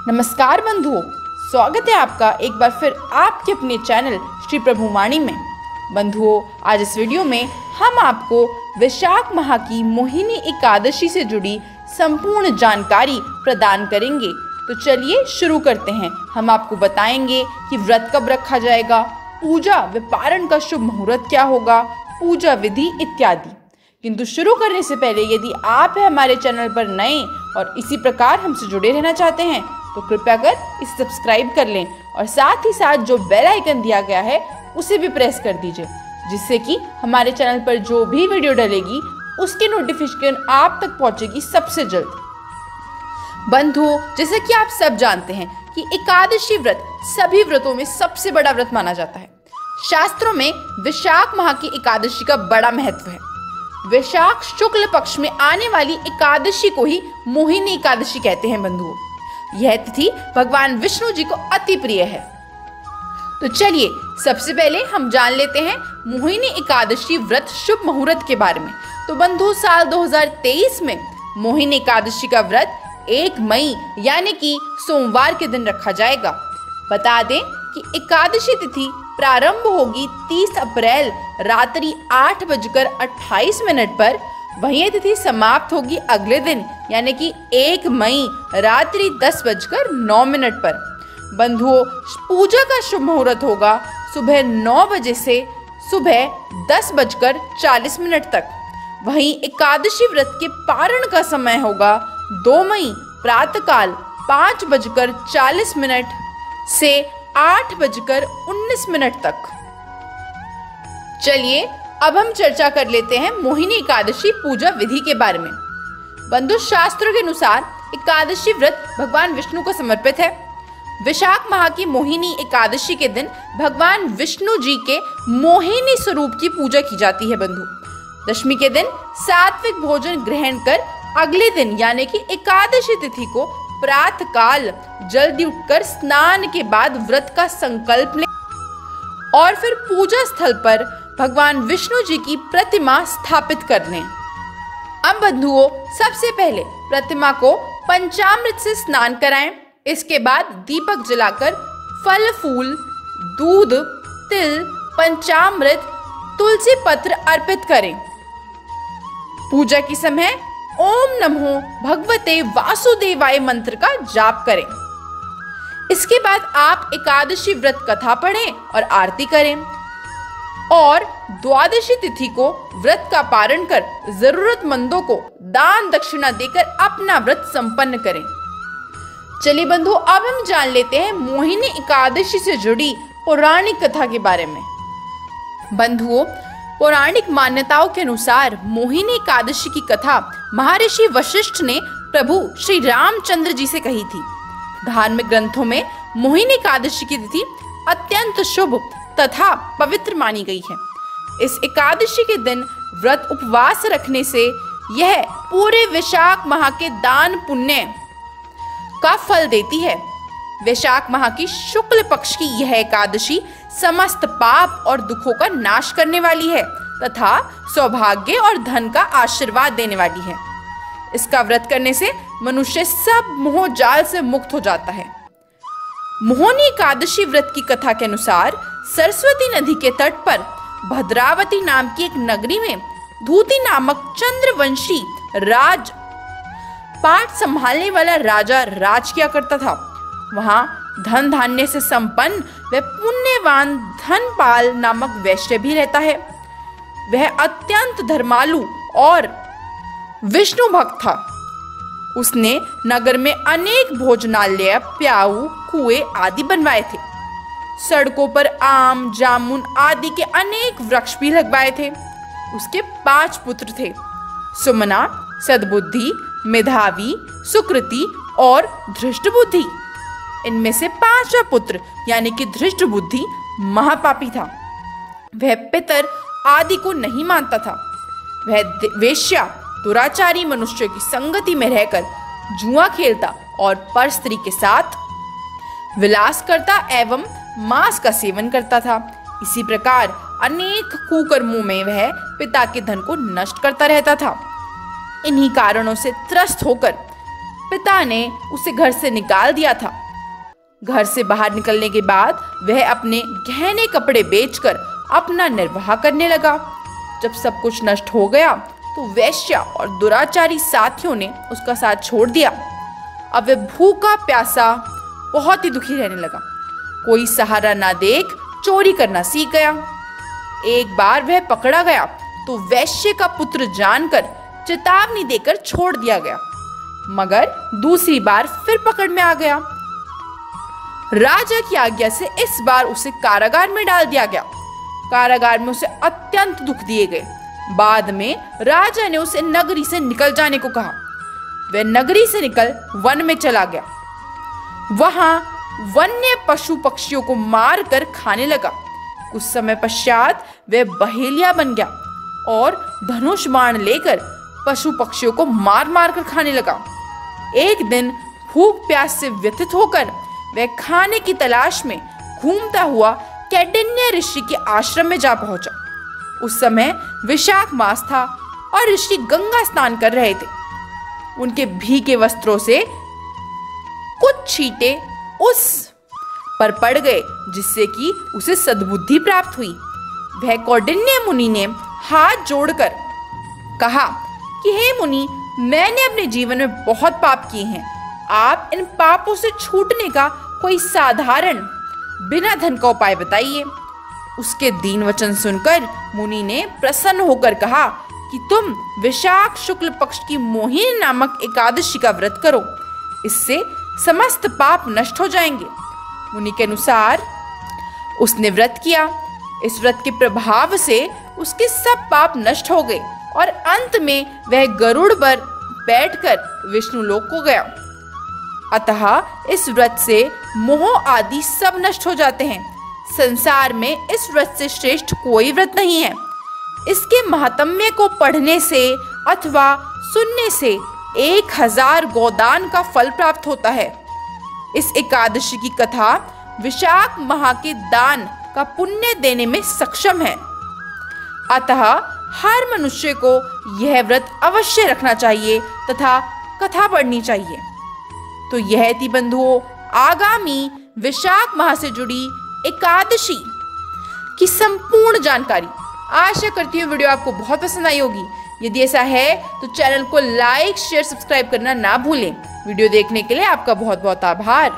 नमस्कार बंधुओं, स्वागत है आपका एक बार फिर आपके अपने चैनल श्री प्रभु वाणी में। बंधुओं, आज इस वीडियो में हम आपको वैशाख माह की मोहिनी एकादशी से जुड़ी संपूर्ण जानकारी प्रदान करेंगे। तो चलिए शुरू करते हैं। हम आपको बताएंगे कि व्रत कब रखा जाएगा, पूजा व पारण का शुभ मुहूर्त क्या होगा, पूजा विधि इत्यादि। किंतु शुरू करने से पहले यदि आप हमारे चैनल पर नए और इसी प्रकार हमसे जुड़े रहना चाहते हैं तो कृपया कर इसे सब्सक्राइब कर लें और साथ ही साथ जो बेल आइकन दिया गया है उसे भी प्रेस कर दीजिए, जिससे कि हमारे चैनल पर जो भी वीडियो डलेगी उसकी नोटिफिकेशन आप तक पहुंचेगी सबसे जल्द। बंधुओं, जैसे कि आप सब जानते हैं कि एकादशी व्रत सभी व्रतों में सबसे बड़ा व्रत माना जाता है। शास्त्रों में वैशाख माह की एकादशी का बड़ा महत्व है। वैशाख शुक्ल पक्ष में आने वाली एकादशी को ही मोहिनी एकादशी कहते हैं। बंधुओं, यह तिथि भगवान विष्णु जी को अति प्रिय है। तो चलिए सबसे पहले हम जान लेते हैं मोहिनी एकादशी व्रत शुभ मुहूर्त के बारे में। तो बंधु, साल 2023 में मोहिनी एकादशी का व्रत 1 मई यानी कि सोमवार के दिन रखा जाएगा। बता दें कि एकादशी तिथि प्रारंभ होगी 30 अप्रैल रात्रि 8:28 पर। वहीं यह तिथि समाप्त होगी अगले दिन यानी कि 1 मई रात्रि 10:09 पर। बंधुओं, पूजा का शुभ मुहूर्त होगा सुबह 9 बजे से सुबह 10:40 तक। वहीं एकादशी व्रत के पारण का समय होगा 2 मई प्रातःकाल 5:40 से 8:19 तक। चलिए अब हम चर्चा कर लेते हैं मोहिनी एकादशी पूजा विधि के बारे में। बंधु, शास्त्रों के अनुसार एकादशी व्रत भगवान विष्णु को समर्पित है। वैशाख माह की मोहिनी एकादशी के दिन भगवान विष्णु जी के मोहिनी स्वरूप की पूजा की जाती है। बंधु, दशमी के दिन सात्विक भोजन ग्रहण कर अगले दिन यानी कि एकादशी तिथि को प्रातःकाल जल्दी उठकर स्नान के बाद व्रत का संकल्प लें और फिर पूजा स्थल पर भगवान विष्णु जी की प्रतिमा स्थापित कर लें। अब बंधुओं, सबसे पहले प्रतिमा को पंचामृत से स्नान कराएं। इसके बाद दीपक जलाकर फल फूल, दूध, तिल, पंचामृत, तुलसी पत्र अर्पित करें। पूजा के समय ओम नमो भगवते वासुदेवाय मंत्र का जाप करें। इसके बाद आप एकादशी व्रत कथा पढ़ें और आरती करें और द्वादशी तिथि को व्रत का पारण कर जरूरतमंदों को दान दक्षिणा देकर अपना व्रत संपन्न करें। चलिए बंधु, अब हम जान लेते हैं मोहिनी एकादशी से जुड़ी पौराणिक कथा के बारे में। बंधुओं, पौराणिक मान्यताओं के अनुसार मोहिनी एकादशी की कथा महर्षि वशिष्ठ ने प्रभु श्री रामचंद्र जी से कही थी। धार्मिक ग्रंथों में मोहिनी एकादशी की तिथि अत्यंत शुभ तथा पवित्र मानी गई है। इस एकादशी के दिन व्रत उपवास रखने से यह पूरे वैशाख माह के दान पुण्य का फल देती है। वैशाख माह की शुक्ल पक्ष की यह एकादशी समस्त पाप और दुखों का नाश करने वाली है तथा सौभाग्य और धन का आशीर्वाद देने वाली है। इसका व्रत करने से मनुष्य सब मोह जाल से मुक्त हो जाता है। मोहिनी एकादशी व्रत की कथा के अनुसार सरस्वती नदी के तट पर भद्रावती नाम की एक नगरी में धूति नामक चंद्रवंशी राज पाठ संभालने वाला राजा राज किया करता था। वहां धन धान्य से संपन्न व पुण्यवान धनपाल नामक वैश्य भी रहता है। वह अत्यंत धर्मालु और विष्णु भक्त था। उसने नगर में अनेक भोजनालय, प्याऊ, कुएं आदि बनवाए थे। सड़कों पर आम, जामुन आदि के अनेक वृक्ष भी लगवाए थे। उसके 5 पुत्र थे, सुमना, सद्बुद्धि, मेधावी, सुकृति और धृष्टबुद्धि। इनमें से 5वां पुत्र यानी कि धृष्टबुद्धि महापापी था। वह पितर आदि को नहीं मानता था। वह वेश्या दुराचारी मनुष्य की संगति में रहकर जुआ खेलता और पर स्त्री के साथ विलास करता एवं मांस का सेवन करता था। इसी प्रकार अनेक कुकर्मों में वह पिता के धन को नष्ट करता रहता था। इन्हीं कारणों से त्रस्त होकर पिता ने उसे घर से निकाल दिया था। घर से बाहर निकलने के बाद वह अपने गहने कपड़े बेचकर अपना निर्वाह करने लगा। जब सब कुछ नष्ट हो गया तो वेश्या और दुराचारी साथियों ने उसका साथ छोड़ दिया। अब वह भूखा प्यासा बहुत ही दुखी रहने लगा। कोई सहारा ना देख चोरी करना सीख गया। एक बार वह पकड़ा गया तो वैश्य का पुत्र जानकर चेतावनी देकर छोड़ दिया गया, मगर दूसरी बार फिर पकड़ में आ गया। राजा की आज्ञा से इस बार उसे कारागार में डाल दिया गया। कारागार में उसे अत्यंत दुख दिए गए। बाद में राजा ने उसे नगरी से निकल जाने को कहा। वह नगरी से निकल वन में चला गया। वहां वन्य पशु पक्षियों को मार कर खाने लगा। कुछ समय पश्चात वह बहेलिया बन गया और धनुष बाण लेकर पशु पक्षियों को मार मार कर खाने लगा। एक दिन भूख प्यास से व्यथित होकर वह खाने की तलाश में घूमता हुआ कैडिन्य ऋषि के आश्रम में जा पहुंचा। उस समय विशाख मास था और ऋषि गंगा स्नान कर रहे थे। उनके भीगे वस्त्रों से कुछ छींटे उस पर पड़ गए, जिससे कि उसे सद्बुद्धि प्राप्त हुई। वह कौंडिन्य मुनि ने हाथ जोड़कर कहा कि हे मुनि, मैंने अपने जीवन में बहुत पाप किए हैं। आप इन पापों से छूटने का कोई साधारण बिना धन का उपाय बताइए। उसके दीन वचन सुनकर मुनि ने प्रसन्न होकर कहा कि तुम विशाख शुक्ल पक्ष की मोहिनी नामक एकादशी का व्रत करो, इससे समस्त पाप नष्ट हो जाएंगे। मुनि के अनुसार उसने व्रत किया। इस व्रत के प्रभाव से उसके सब पाप नष्ट हो गए और अंत में वह गरुड़ पर बैठकर विष्णु लोक को गया। अतः इस व्रत से मोह आदि सब नष्ट हो जाते हैं। संसार में इस व्रत से श्रेष्ठ कोई व्रत नहीं है। इसके महात्म्य को पढ़ने से अथवा सुनने से 1000 गोदान का फल प्राप्त होता है। इस एकादशी की कथा विशाख माह के दान का पुण्य देने में सक्षम है। अतः हर मनुष्य को यह व्रत अवश्य रखना चाहिए तथा कथा पढ़नी चाहिए। तो यह थी बंधुओं आगामी विशाख माह से जुड़ी एकादशी की संपूर्ण जानकारी। आशा करती हूँ वीडियो आपको बहुत पसंद आई होगी। यदि ऐसा है तो चैनल को लाइक शेयर सब्सक्राइब करना ना भूलें। वीडियो देखने के लिए आपका बहुत बहुत आभार।